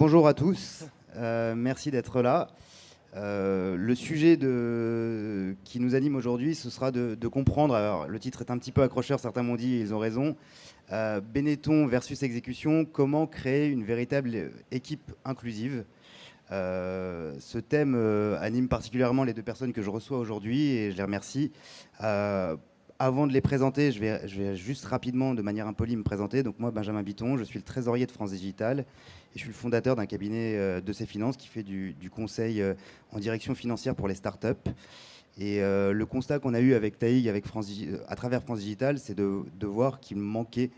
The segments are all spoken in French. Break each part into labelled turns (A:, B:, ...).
A: Bonjour à tous, merci d'être là. Le sujet qui nous anime aujourd'hui, ce sera de comprendre, alors le titre est un petit peu accrocheur, certains m'ont dit, et ils ont raison, Benetton versus exécution, comment créer une véritable équipe inclusive. Ce thème anime particulièrement les deux personnes que je reçois aujourd'hui et je les remercie. Avant de les présenter, je vais juste rapidement, de manière impolie, me présenter. Donc moi, Benjamin Bitton, je suis le trésorier de France Digital et je suis le fondateur d'un cabinet de ces finances qui fait du conseil en direction financière pour les startups. Et le constat qu'on a eu avec Taïg, à travers France Digital, c'est de voir qu'il manquait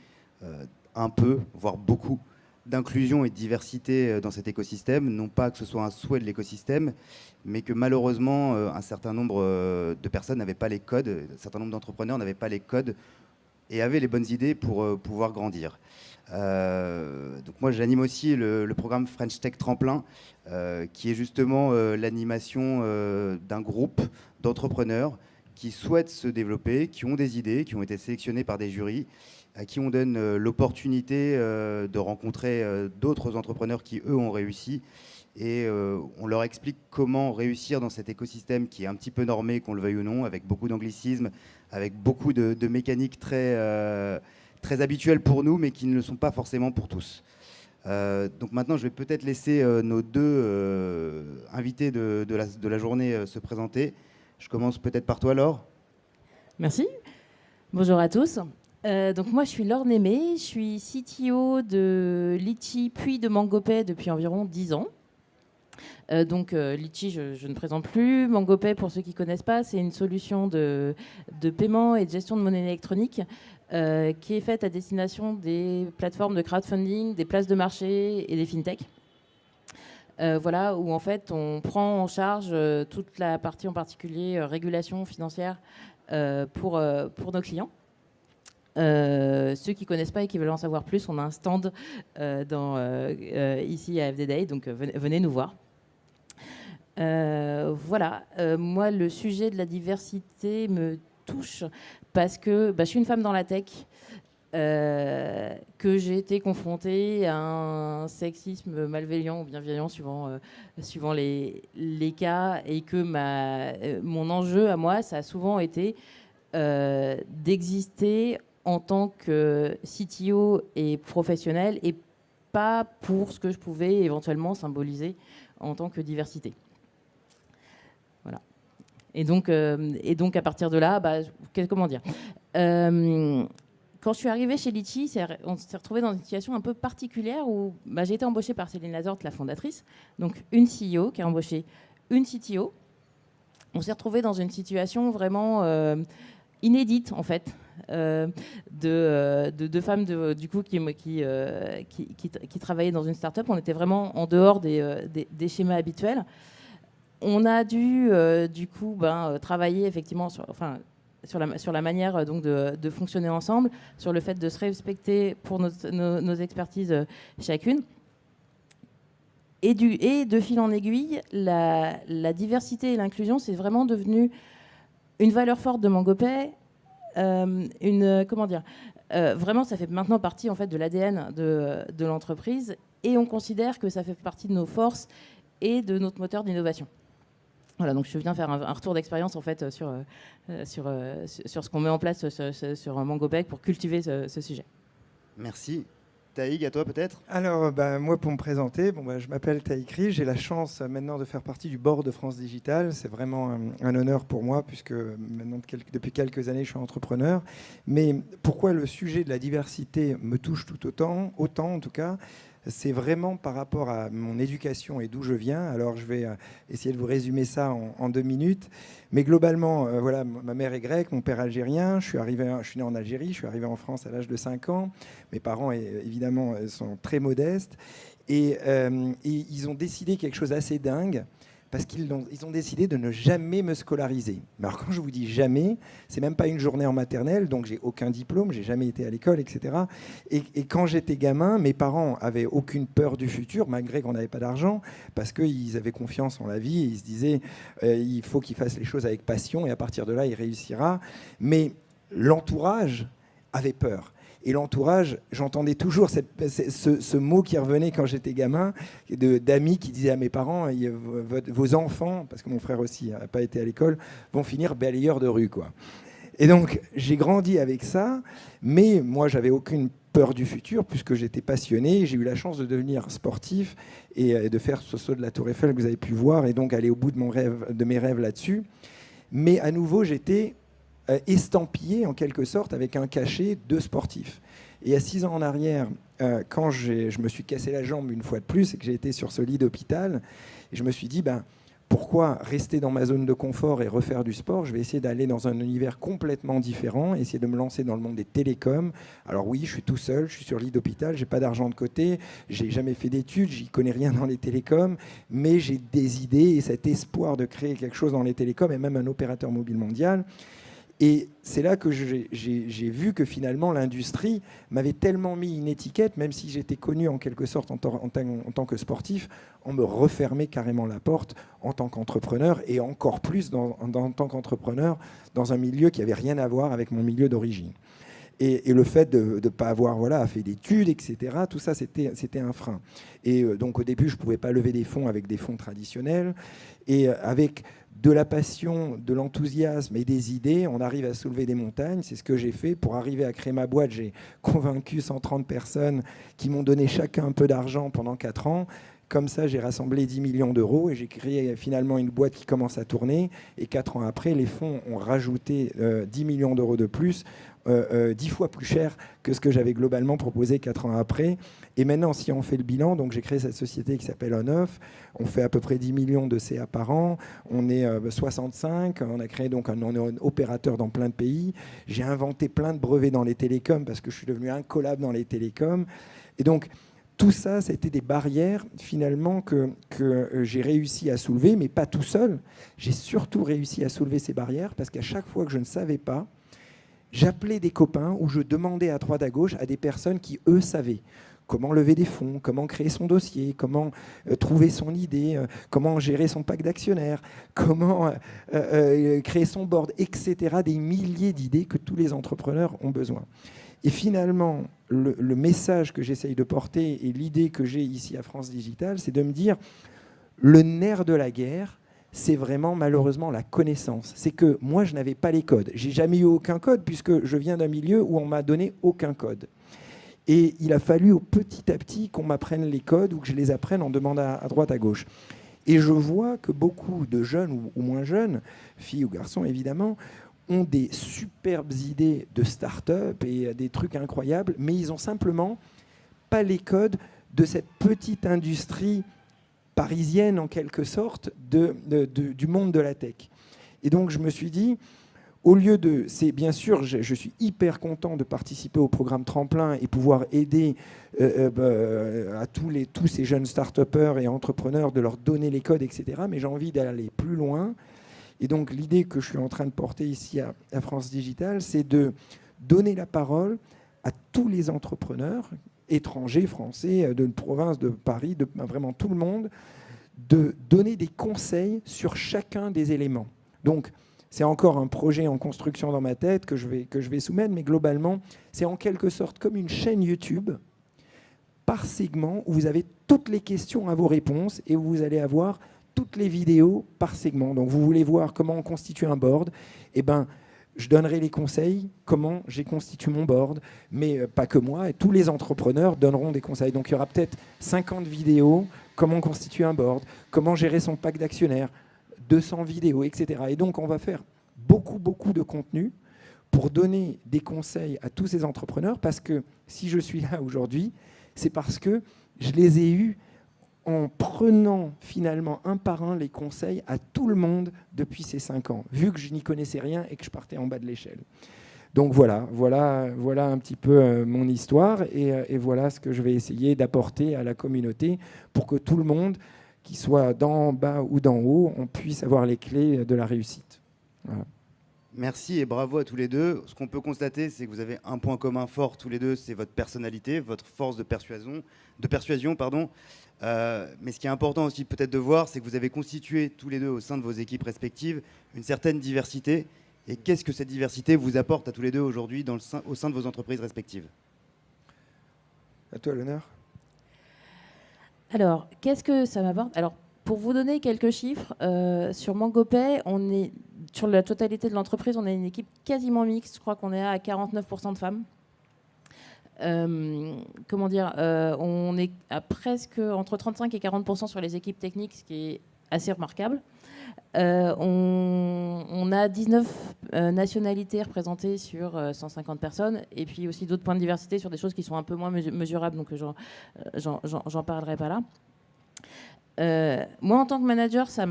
A: un peu, voire beaucoup, d'inclusion et de diversité dans cet écosystème. Non pas que ce soit un souhait de l'écosystème, mais que malheureusement, un certain nombre de personnes n'avaient pas les codes, un certain nombre d'entrepreneurs n'avaient pas les codes et avaient les bonnes idées pour pouvoir grandir. Donc moi, j'anime aussi le programme French Tech Tremplin, qui est justement l'animation d'un groupe d'entrepreneurs qui souhaitent se développer, qui ont des idées, qui ont été sélectionnés par des jurys, à qui on donne l'opportunité de rencontrer d'autres entrepreneurs qui, eux, ont réussi. Et on leur explique comment réussir dans cet écosystème qui est un petit peu normé, qu'on le veuille ou non, avec beaucoup d'anglicisme, avec beaucoup de mécaniques très habituelles pour nous, mais qui ne le sont pas forcément pour tous. Donc maintenant, je vais peut-être laisser nos deux invités de la journée se présenter. Je commence peut-être par toi, Laure.
B: Merci. Bonjour à tous. Donc moi, je suis Laure Némé, je suis CTO de Litchi puis de MangoPay depuis environ 10 ans. Litchi, je ne présente plus. MangoPay, pour ceux qui ne connaissent pas, c'est une solution de paiement et de gestion de monnaie électronique qui est faite à destination des plateformes de crowdfunding, des places de marché et des fintechs. Voilà, où en fait on prend en charge toute la partie en particulier régulation financière pour nos clients. Ceux qui ne connaissent pas et qui veulent en savoir plus, on a un stand ici à FD Day, donc venez nous voir. Voilà, moi le sujet de la diversité me touche parce que je suis une femme dans la tech, que j'ai été confrontée à un sexisme malveillant ou bienveillant suivant les cas, et que mon enjeu à moi, ça a souvent été d'exister en tant que CTO et professionnel et pas pour ce que je pouvais éventuellement symboliser en tant que diversité. Voilà. Et donc à partir de là, comment dire, quand je suis arrivée chez Litchi, on s'est retrouvé dans une situation un peu particulière où j'ai été embauchée par Céline Lazorte, la fondatrice, donc une CEO qui a embauché une CTO. On s'est retrouvé dans une situation vraiment inédite en fait, de femmes du coup qui travaillaient dans une start-up. On était vraiment en dehors des schémas habituels. On a dû du coup travailler effectivement sur la manière donc de fonctionner ensemble, sur le fait de se respecter pour nos expertises chacune. Et de fil en aiguille, la diversité et l'inclusion, c'est vraiment devenu une valeur forte de MangoPay. Vraiment, ça fait maintenant partie en fait de l'ADN de l'entreprise, et on considère que ça fait partie de nos forces et de notre moteur d'innovation. Voilà, donc je viens faire un retour d'expérience en fait sur ce qu'on met en place sur MangoPay pour cultiver ce sujet.
A: Merci. Taïg, à toi peut-être.
C: Alors, moi, pour me présenter, je m'appelle Taïg Riche. J'ai la chance maintenant de faire partie du board de France Digital. C'est vraiment un honneur pour moi, puisque maintenant, depuis quelques années, je suis entrepreneur. Mais pourquoi le sujet de la diversité me touche tout autant en tout cas, c'est vraiment par rapport à mon éducation et d'où je viens. Alors, je vais essayer de vous résumer ça en 2 minutes. Mais globalement, voilà, ma mère est grecque, mon père algérien. Je suis né en Algérie, je suis arrivé en France à l'âge de 5 ans. Mes parents, évidemment, sont très modestes. Et ils ont décidé quelque chose d'assez dingue, parce qu'ils ont décidé de ne jamais me scolariser. Mais alors quand je vous dis jamais, c'est même pas une journée en maternelle, donc j'ai aucun diplôme, j'ai jamais été à l'école, etc. Et quand j'étais gamin, mes parents avaient aucune peur du futur, malgré qu'on n'avait pas d'argent, parce qu'ils avaient confiance en la vie, et ils se disaient il faut qu'il fasse les choses avec passion, et à partir de là, il réussira. Mais l'entourage avait peur. Et l'entourage, j'entendais toujours ce mot qui revenait quand j'étais gamin, d'amis qui disaient à mes parents, vos enfants, parce que mon frère aussi n'a pas été à l'école, vont finir balayeurs de rue, quoi. Et donc, j'ai grandi avec ça, mais moi, j'avais aucune peur du futur, puisque j'étais passionné. J'ai eu la chance de devenir sportif et de faire ce saut de la Tour Eiffel que vous avez pu voir, et donc aller au bout de mes rêves là-dessus. Mais à nouveau, j'étais estampillé, en quelque sorte, avec un cachet de sportif. Et à 6 ans en arrière, quand je me suis cassé la jambe une fois de plus, et que j'ai été sur ce lit d'hôpital, je me suis dit, pourquoi rester dans ma zone de confort et refaire du sport? Je vais essayer d'aller dans un univers complètement différent, essayer de me lancer dans le monde des télécoms. Alors oui, je suis tout seul, je suis sur lit d'hôpital, j'ai pas d'argent de côté, j'ai jamais fait d'études, j'y connais rien dans les télécoms, mais j'ai des idées et cet espoir de créer quelque chose dans les télécoms et même un opérateur mobile mondial. Et c'est là que j'ai vu que finalement l'industrie m'avait tellement mis une étiquette, même si j'étais connu en quelque sorte en tant que sportif, on me refermait carrément la porte en tant qu'entrepreneur, et encore plus en tant qu'entrepreneur dans un milieu qui n'avait rien à voir avec mon milieu d'origine. Et le fait de ne pas avoir fait d'études, etc., tout ça, c'était un frein. Et donc au début, je ne pouvais pas lever des fonds avec des fonds traditionnels. Et avec de la passion, de l'enthousiasme et des idées, on arrive à soulever des montagnes. C'est ce que j'ai fait. Pour arriver à créer ma boîte, j'ai convaincu 130 personnes qui m'ont donné chacun un peu d'argent pendant 4 ans. Comme ça, j'ai rassemblé 10 millions d'euros et j'ai créé finalement une boîte qui commence à tourner. Et 4 ans après, les fonds ont rajouté 10 millions d'euros de plus, 10 fois plus cher que ce que j'avais globalement proposé 4 ans après. Et maintenant, si on fait le bilan, donc j'ai créé cette société qui s'appelle On-Off. On fait à peu près 10 millions de CA par an. On est 65. On a créé donc on est un opérateur dans plein de pays. J'ai inventé plein de brevets dans les télécoms parce que je suis devenu incollable dans les télécoms. Et donc, tout ça, ça a été des barrières finalement que j'ai réussi à soulever, mais pas tout seul. J'ai surtout réussi à soulever ces barrières parce qu'à chaque fois que je ne savais pas, j'appelais des copains ou je demandais à droite à gauche à des personnes qui, eux, savaient comment lever des fonds, comment créer son dossier, comment trouver son idée, comment gérer son pack d'actionnaires, comment créer son board, etc. Des milliers d'idées que tous les entrepreneurs ont besoin. Et finalement, le message que j'essaye de porter et l'idée que j'ai ici à France Digital, c'est de me dire, le nerf de la guerre, c'est vraiment malheureusement la connaissance. C'est que moi, je n'avais pas les codes. J'ai jamais eu aucun code puisque je viens d'un milieu où on m'a donné aucun code. Et il a fallu petit à petit qu'on m'apprenne les codes ou que je les apprenne en demandant à droite, à gauche. Et je vois que beaucoup de jeunes ou moins jeunes, filles ou garçons évidemment, ont des superbes idées de start-up et des trucs incroyables, mais ils n'ont simplement pas les codes de cette petite industrie parisienne, en quelque sorte, du monde de la tech. Et donc, je me suis dit, au lieu de... Bien sûr, je suis hyper content de participer au programme Tremplin et pouvoir aider à tous ces jeunes start-upers et entrepreneurs, de leur donner les codes, etc. Mais j'ai envie d'aller plus loin. Et donc, l'idée que je suis en train de porter ici à France Digital, c'est de donner la parole à tous les entrepreneurs, étrangers, français, de province, de Paris, de vraiment tout le monde, de donner des conseils sur chacun des éléments. Donc, c'est encore un projet en construction dans ma tête que je vais soumettre, mais globalement, c'est en quelque sorte comme une chaîne YouTube par segment où vous avez toutes les questions à vos réponses et où vous allez avoir toutes les vidéos par segment. Donc, vous voulez voir comment on constitue un board, eh ben, je donnerai les conseils, comment j'ai constitué mon board, mais pas que moi, et tous les entrepreneurs donneront des conseils. Donc, il y aura peut-être 50 vidéos, comment constituer un board, comment gérer son pack d'actionnaires, 200 vidéos, etc. Et donc, on va faire beaucoup de contenu pour donner des conseils à tous ces entrepreneurs, parce que si je suis là aujourd'hui, c'est parce que je les ai eus en prenant finalement un par un les conseils à tout le monde depuis ces 5 ans, vu que je n'y connaissais rien et que je partais en bas de l'échelle. Donc voilà un petit peu mon histoire et voilà ce que je vais essayer d'apporter à la communauté pour que tout le monde, qu'il soit d'en bas ou d'en haut, on puisse avoir les clés de la réussite. Voilà.
A: Merci et bravo à tous les deux. Ce qu'on peut constater, c'est que vous avez un point commun fort tous les deux, c'est votre personnalité, votre force de persuasion. Mais ce qui est important aussi peut-être de voir, c'est que vous avez constitué tous les deux au sein de vos équipes respectives une certaine diversité. Et qu'est-ce que cette diversité vous apporte à tous les deux aujourd'hui au sein de vos entreprises respectives ?
C: À toi l'honneur.
B: Alors, qu'est-ce que ça m'apporte? Alors, pour vous donner quelques chiffres, sur MangoPay, on est, sur la totalité de l'entreprise, on est une équipe quasiment mixte. Je crois qu'on est à 49% de femmes. Comment dire, on est à presque entre 35 et 40% sur les équipes techniques, ce qui est assez remarquable. On a 19 nationalités représentées sur 150 personnes, et puis aussi d'autres points de diversité sur des choses qui sont un peu moins mesurables, donc j'en parlerai pas là. Moi, en tant que manager, ça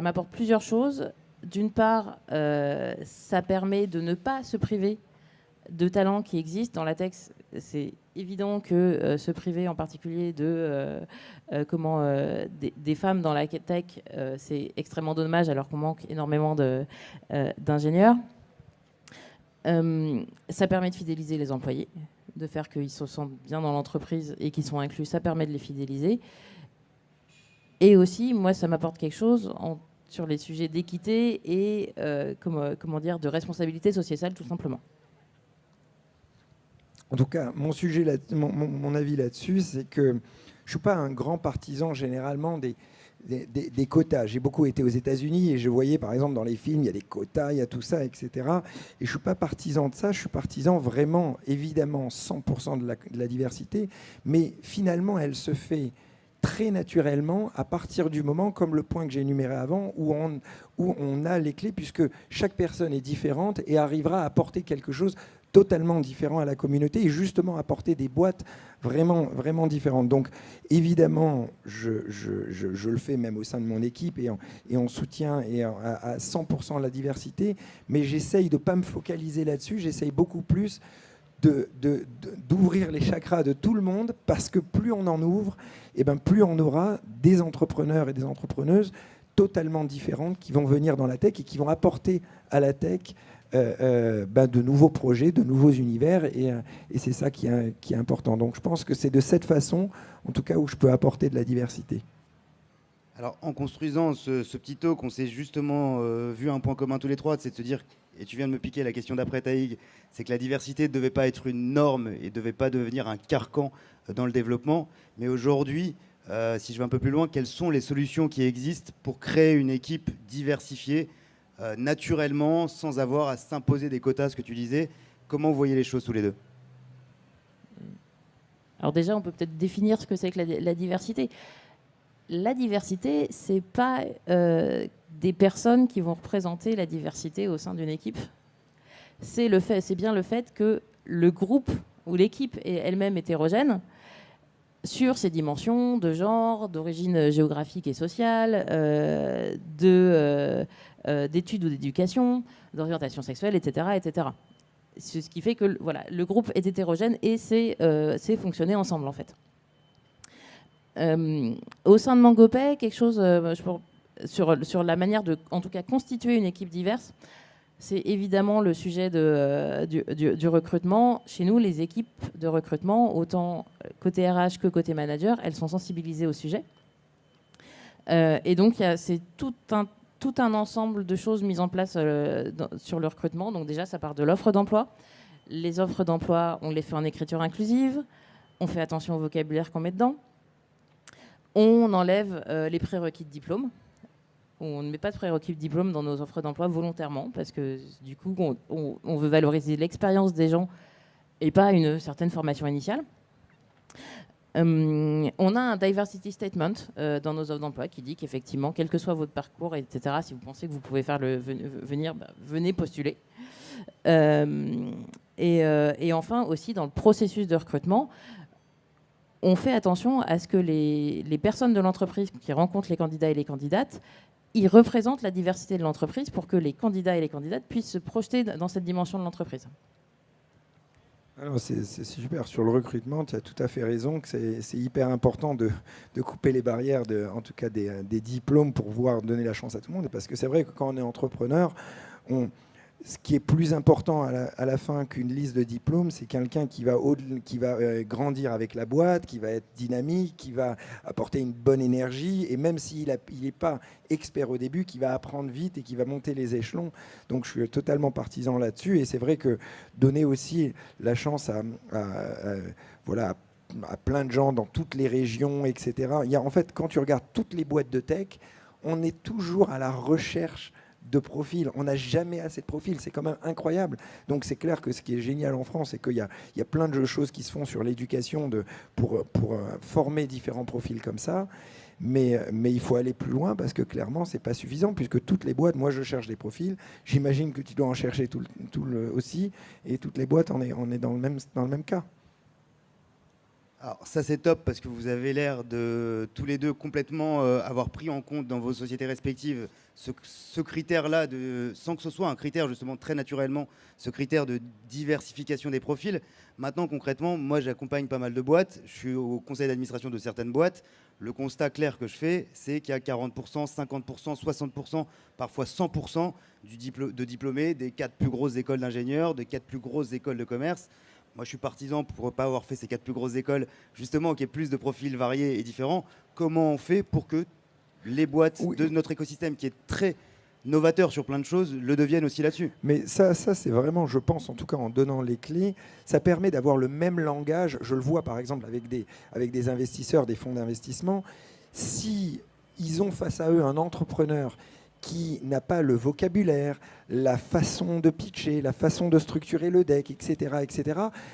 B: m'apporte plusieurs choses. D'une part, ça permet de ne pas se priver de talents qui existent dans la tech. C'est évident que se priver en particulier des femmes dans la tech, c'est extrêmement dommage alors qu'on manque énormément d'ingénieurs. Ça permet de fidéliser les employés, de faire qu'ils se sentent bien dans l'entreprise et qu'ils sont inclus. Ça permet de les fidéliser. Et aussi, moi, ça m'apporte quelque chose sur les sujets d'équité et de responsabilité sociétale, tout simplement.
C: En tout cas, mon avis là-dessus, c'est que je ne suis pas un grand partisan généralement des quotas. J'ai beaucoup été aux États-Unis et je voyais par exemple dans les films, il y a des quotas, il y a tout ça, etc. Et je ne suis pas partisan de ça, je suis partisan vraiment, évidemment, 100% de la diversité, mais finalement, elle se fait très naturellement à partir du moment, comme le point que j'ai énuméré avant, où on a les clés, puisque chaque personne est différente et arrivera à apporter quelque chose totalement différent à la communauté et justement apporter des boîtes vraiment, vraiment différentes. Donc évidemment, je le fais même au sein de mon équipe et on soutient à 100% la diversité, mais j'essaye de ne pas me focaliser là-dessus, j'essaye beaucoup plus d'ouvrir les chakras de tout le monde, parce que plus on en ouvre, et ben plus on aura des entrepreneurs et des entrepreneuses totalement différentes qui vont venir dans la tech et qui vont apporter à la tech de nouveaux projets, de nouveaux univers, et c'est ça qui est important. Donc je pense que c'est de cette façon, en tout cas, où je peux apporter de la diversité.
A: Alors, en construisant ce petit talk, on s'est justement vu un point commun tous les trois, c'est de se dire, et tu viens de me piquer la question d'après Taïg, c'est que la diversité ne devait pas être une norme et ne devait pas devenir un carcan dans le développement. Mais aujourd'hui, si je vais un peu plus loin, quelles sont les solutions qui existent pour créer une équipe diversifiée naturellement, sans avoir à s'imposer des quotas, ce que tu disais? Comment vous voyez les choses tous les deux?
B: Alors déjà, on peut peut-être définir ce que c'est que la diversité. La diversité, c'est pas des personnes qui vont représenter la diversité au sein d'une équipe. C'est bien le fait que le groupe ou l'équipe est elle-même hétérogène sur ses dimensions de genre, d'origine géographique et sociale, d'études ou d'éducation, d'orientation sexuelle, etc., etc. C'est ce qui fait que voilà, le groupe est hétérogène et c'est fonctionner ensemble, en fait. Au sein de MangoPay, quelque chose sur la manière de, en tout cas, constituer une équipe diverse, c'est évidemment le sujet du recrutement. Chez nous, les équipes de recrutement, autant côté RH que côté manager, elles sont sensibilisées au sujet. Et donc, c'est tout un ensemble de choses mises en place sur le recrutement. Donc déjà, ça part de l'offre d'emploi. Les offres d'emploi, on les fait en écriture inclusive. On fait attention au vocabulaire qu'on met dedans. On enlève les prérequis de diplôme. On ne met pas de prérequis de diplôme dans nos offres d'emploi volontairement, parce que du coup, on veut valoriser l'expérience des gens et pas une certaine formation initiale. On a un diversity statement dans nos offres d'emploi qui dit qu'effectivement, quel que soit votre parcours, etc., si vous pensez que vous pouvez faire venir, venez postuler. Et enfin, aussi, dans le processus de recrutement, on fait attention à ce que les personnes de l'entreprise qui rencontrent les candidats et les candidates, ils représentent la diversité de l'entreprise pour que les candidats et les candidates puissent se projeter dans cette dimension de l'entreprise.
C: Alors c'est super. Sur le recrutement, tu as tout à fait raison que c'est hyper important de couper les barrières, en tout cas des diplômes, pour pouvoir donner la chance à tout le monde. Parce que c'est vrai que quand on est entrepreneur, ce qui est plus important à la fin qu'une liste de diplômes, c'est quelqu'un qui va grandir avec la boîte, qui va être dynamique, qui va apporter une bonne énergie, et même s'il n'est pas expert au début, qui va apprendre vite et qui va monter les échelons. Donc je suis totalement partisan là-dessus, et c'est vrai que donner aussi la chance voilà, à plein de gens dans toutes les régions, etc. En fait, quand tu regardes toutes les boîtes de tech, on est toujours à la recherche de profils. On n'a jamais assez de profils. C'est quand même incroyable. Donc c'est clair que ce qui est génial en France, c'est qu'il y a plein de choses qui se font sur l'éducation pour former différents profils comme ça. Mais il faut aller plus loin parce que clairement, c'est pas suffisant puisque toutes les boîtes, moi je cherche des profils, j'imagine que tu dois en chercher aussi, et toutes les boîtes, on est dans le même cas.
A: Alors ça c'est top parce que vous avez l'air de tous les deux complètement avoir pris en compte dans vos sociétés respectives ce critère-là, sans que ce soit un critère justement très naturellement, ce critère de diversification des profils. Maintenant concrètement, moi j'accompagne pas mal de boîtes, je suis au conseil d'administration de certaines boîtes. Le constat clair que je fais, c'est qu'il y a 40%, 50%, 60%, parfois 100% de diplômés des 4 plus grosses écoles d'ingénieurs, des 4 plus grosses écoles de commerce. Moi, je suis partisan pour ne pas avoir fait ces 4 plus grosses écoles, justement, qu'il y ait plus de profils variés et différents. Comment on fait pour que les boîtes de notre écosystème, qui est très novateur sur plein de choses, le deviennent aussi là-dessus?
C: Mais ça c'est vraiment, je pense, en tout cas en donnant les clés, ça permet d'avoir le même langage. Je le vois, par exemple, avec des investisseurs, des fonds d'investissement. Si ils ont face à eux un entrepreneur qui n'a pas le vocabulaire, la façon de pitcher, la façon de structurer le deck, etc.,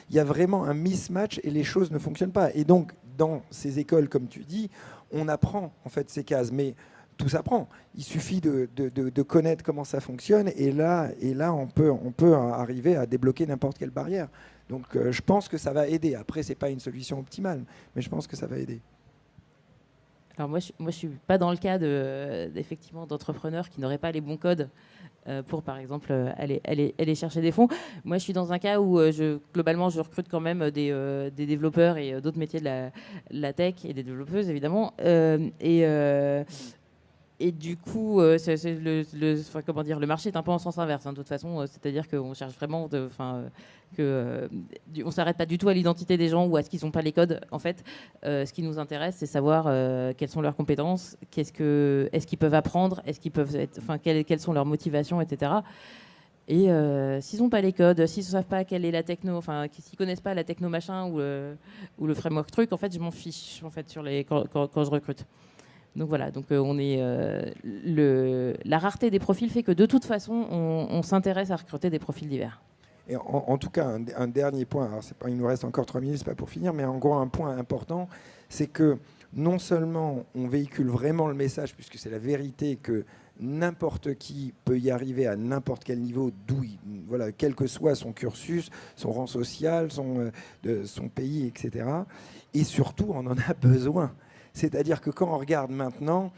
C: il y a vraiment un mismatch et les choses ne fonctionnent pas. Et donc, dans ces écoles, comme tu dis, on apprend en fait ces cases, mais tout s'apprend. Il suffit de connaître comment ça fonctionne, et là on peut arriver à débloquer n'importe quelle barrière. Donc, je pense que ça va aider. Après, c'est pas une solution optimale, mais je pense que ça va aider.
B: Alors moi, je suis pas dans le cas effectivement d'entrepreneurs qui n'auraient pas les bons codes pour, par exemple, aller chercher des fonds. Moi, je suis dans un cas où globalement, je recrute quand même des développeurs et d'autres métiers de la tech et des développeuses, évidemment. Et du coup, comment dire, le marché est un peu en sens inverse, hein, de toute façon. C'est-à-dire qu'on cherche vraiment, on s'arrête pas du tout à l'identité des gens ou à ce qu'ils n'ont pas les codes. En fait, ce qui nous intéresse, c'est savoir quelles sont leurs compétences, est-ce qu'ils peuvent apprendre, quelles sont leurs motivations, etc. Et s'ils n'ont pas les codes, s'ils ne savent pas quelle est la techno, s'ils connaissent pas la techno machin ou le framework truc, en fait, je m'en fiche en fait quand je recrute. Donc voilà, la rareté des profils fait que de toute façon, on s'intéresse à recruter des profils divers.
C: Et en tout cas, un dernier point, alors il nous reste encore 3 minutes, c'est pas pour finir, mais en gros, un point important, c'est que non seulement on véhicule vraiment le message, puisque c'est la vérité que n'importe qui peut y arriver à n'importe quel niveau, voilà, quel que soit son cursus, son rang social, son pays, etc. Et surtout, on en a besoin. C'est-à-dire que quand on regarde maintenant,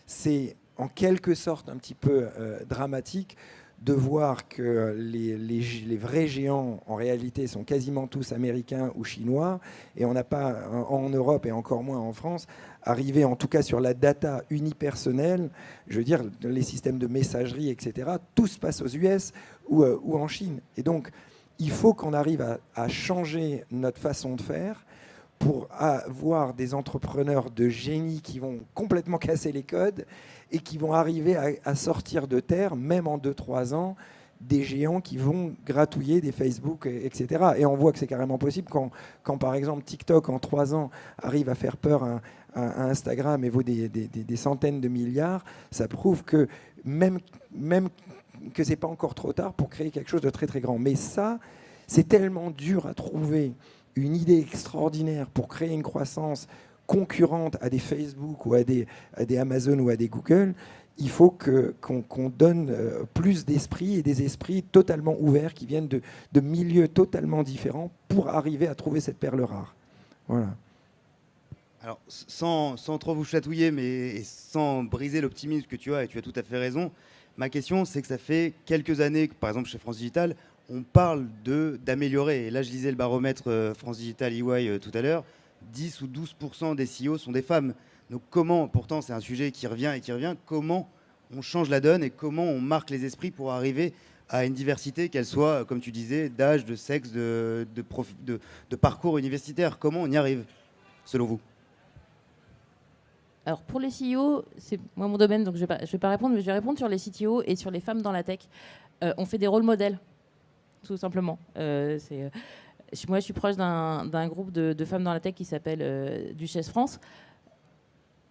C: c'est en quelque sorte un petit peu dramatique de voir que les vrais géants, en réalité, sont quasiment tous américains ou chinois, et on n'a pas, en Europe et encore moins en France, arrivé en tout cas sur la data unipersonnelle, je veux dire, les systèmes de messagerie, etc., tout se passe aux US ou en Chine. Et donc, il faut qu'on arrive à changer notre façon de faire pour avoir des entrepreneurs de génie qui vont complètement casser les codes et qui vont arriver à sortir de terre, même en 2-3 ans, des géants qui vont gratouiller des Facebook, etc. Et on voit que c'est carrément possible quand par exemple, TikTok, en 3 ans, arrive à faire peur à Instagram et vaut des centaines de milliards. Ça prouve que même que c'est pas encore trop tard pour créer quelque chose de très, très grand. Mais ça, c'est tellement dur à trouver une idée extraordinaire pour créer une croissance concurrente à des Facebook ou à des Amazon ou à des Google. Il faut qu'on donne plus d'esprit et des esprits totalement ouverts qui viennent de milieux totalement différents pour arriver à trouver cette perle rare. Voilà.
A: Alors, sans trop vous chatouiller, mais sans briser l'optimisme que tu as, et tu as tout à fait raison, ma question, c'est que ça fait quelques années que, par exemple, chez France Digital, on parle d'améliorer. Et là, je lisais le baromètre France Digital EY tout à l'heure, 10 ou 12% des CEO sont des femmes. Donc comment, pourtant c'est un sujet qui revient et qui revient, comment on change la donne et comment on marque les esprits pour arriver à une diversité, qu'elle soit, comme tu disais, d'âge, de sexe, de parcours universitaire. Comment on y arrive, selon vous?
B: Alors pour les CEO, c'est moi mon domaine, donc je vais pas répondre, mais je vais répondre sur les CTO et sur les femmes dans la tech. On fait des rôles modèles, tout simplement. Moi, je suis proche d'un groupe de femmes dans la tech qui s'appelle Duchesse France.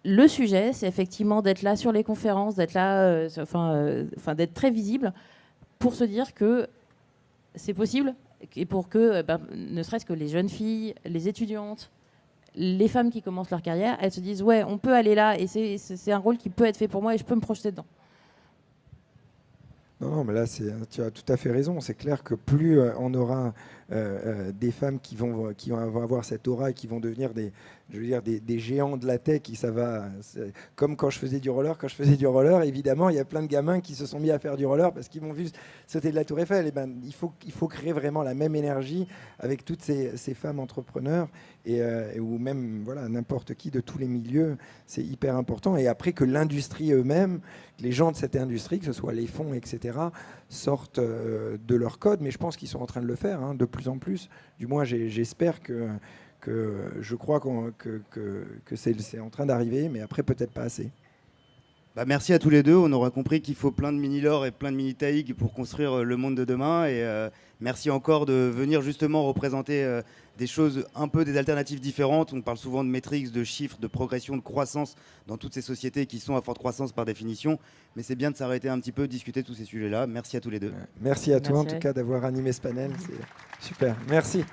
B: Le sujet, c'est effectivement d'être là sur les conférences, d'être là, d'être très visible pour se dire que c'est possible et pour que, ne serait-ce que les jeunes filles, les étudiantes, les femmes qui commencent leur carrière, elles se disent ouais, on peut aller là et c'est un rôle qui peut être fait pour moi et je peux me projeter dedans.
C: Non, mais là, tu as tout à fait raison. C'est clair que plus on aura des femmes qui vont avoir cette aura et qui vont devenir des géants de la tech, comme quand je faisais du roller, évidemment, il y a plein de gamins qui se sont mis à faire du roller parce qu'ils m'ont vu sauter de la Tour Eiffel. Et ben, il faut créer vraiment la même énergie avec toutes ces femmes entrepreneurs ou même voilà, n'importe qui de tous les milieux. C'est hyper important. Et après que l'industrie eux-mêmes, les gens de cette industrie, que ce soit les fonds, etc., sortent de leur code. Mais je pense qu'ils sont en train de le faire de plus en plus. Du moins, j'espère que je crois que c'est en train d'arriver, mais après, peut-être pas assez.
A: Merci à tous les deux. On aura compris qu'il faut plein de mini-Laure et plein de mini-Taïg pour construire le monde de demain. Et merci encore de venir justement représenter des choses un peu des alternatives différentes. On parle souvent de métriques, de chiffres, de progression, de croissance dans toutes ces sociétés qui sont à forte croissance par définition. Mais c'est bien de s'arrêter un petit peu, discuter de tous ces sujets-là. Merci à tous les deux.
C: Merci à toi en tout cas d'avoir animé ce panel. C'est super. Merci.